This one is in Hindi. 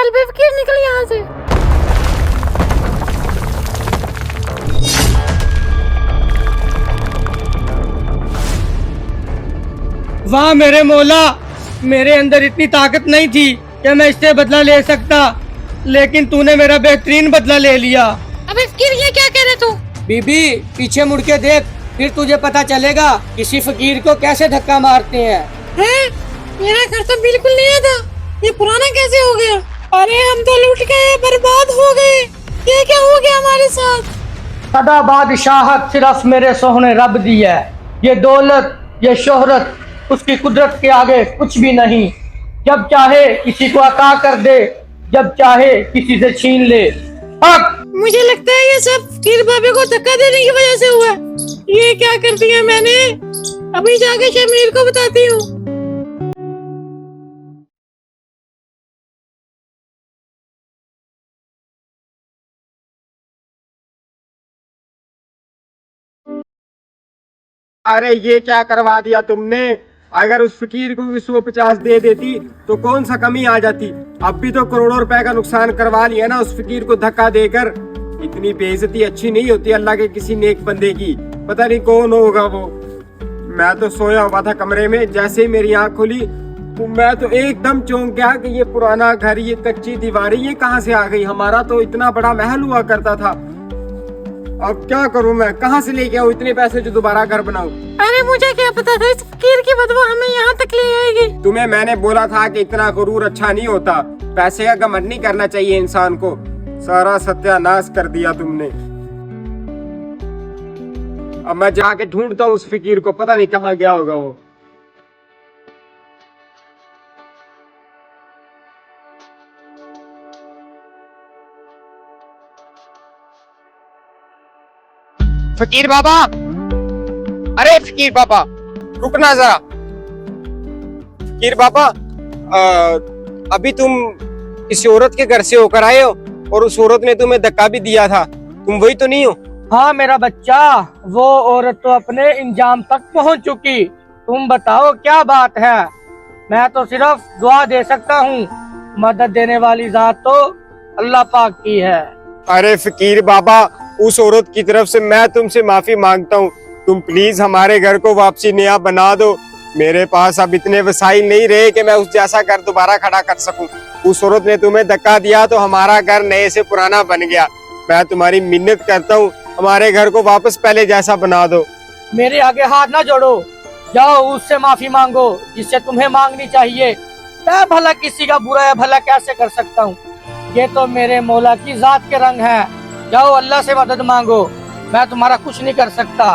चल बे फकीर, निकल यहाँ से। वाह मेरे मौला, मेरे अंदर इतनी ताकत नहीं थी कि मैं इससे बदला ले सकता, लेकिन तूने मेरा बेहतरीन बदला ले लिया। अबे फकीर, ये क्या कह रहे तू? बीबी पीछे मुड़ के देख, फिर तुझे पता चलेगा किसी फकीर को कैसे धक्का मारते हैं। हैं? मेरा घर तो बिल्कुल नया था, ये पुराना कैसे हो गया? अरे हम तो लूट गए, बर्बाद हो गए। ये क्या हो गया हमारे साथ? सदा बादशाहत सिर्फ मेरे सोहने रब दी है। ये दौलत, ये शोहरत उसकी कुदरत के आगे कुछ भी नहीं। जब चाहे किसी को अता कर दे, जब चाहे किसी से छीन ले। हक। मुझे लगता है ये सब फकीर बाबे को धक्का देने की वजह से हुआ। ये क्या कर दिया मैंने? अभी जाके शमीर को बताती हूँ। अरे ये क्या करवा दिया तुमने। अगर उस फकीर को 150 दे देती तो कौन सा कमी आ जाती। अब भी तो करोड़ों रुपए का नुकसान करवा लिया ना उस फकीर को धक्का देकर। इतनी बेइज्जती अच्छी नहीं होती अल्लाह के किसी नेक बंदे की। पता नहीं कौन होगा वो। मैं तो सोया हुआ था कमरे में, जैसे ही मेरी आंख खुली तो मैं तो एकदम चौंक गया कि ये पुराना घर, ये कच्ची दीवारें, ये कहाँ से आ गई। हमारा तो इतना बड़ा महल हुआ करता था। अब क्या करूं मैं, कहाँ से लेके आऊं इतने पैसे जो दोबारा घर बनाऊं। अरे मुझे क्या पता था इस फकीर की बदबू हमें यहाँ तक ले आएगी। तुम्हें मैंने बोला था कि इतना गुरूर अच्छा नहीं होता, पैसे का घमंड नहीं करना चाहिए इंसान को। सारा सत्यानाश कर दिया तुमने। अब मैं जाके ढूंढता हूँ उस फकीर को, पता नहीं कहाँ गया होगा वो। फकीर बाबा, अरे फकीर बाबा रुकना जरा। फकीर बाबा, अभी तुम किसी औरत के घर से होकर आए हो और उस औरत ने तुम्हें धक्का भी दिया था। तुम वही तो नहीं हो? हाँ मेरा बच्चा, वो औरत तो अपने इंजाम तक पहुंच चुकी। तुम बताओ क्या बात है। मैं तो सिर्फ दुआ दे सकता हूँ, मदद देने वाली जात तो अल्लाह पाक की है। अरे फकीर बाबा, उस औरत की तरफ से मैं तुमसे माफी मांगता हूँ। तुम प्लीज हमारे घर को वापसी नया बना दो। मेरे पास अब इतने वसाइल नहीं रहे कि मैं उस जैसा घर दोबारा खड़ा कर सकूं। उस औरत ने तुम्हें धक्का दिया तो हमारा घर नए से पुराना बन गया। मैं तुम्हारी मिन्नत करता हूँ, हमारे घर को वापस पहले जैसा बना दो। मेरे आगे हाथ ना जोड़ो, जाओ उससे माफी मांगो जिससे तुम्हें मांगनी चाहिए। मैं भला किसी का बुरा या भला कैसे कर सकता हूँ। ये तो मेरे मौला की जात के रंग है। जाओ अल्लाह से मदद मांगो, मैं तुम्हारा कुछ नहीं कर सकता।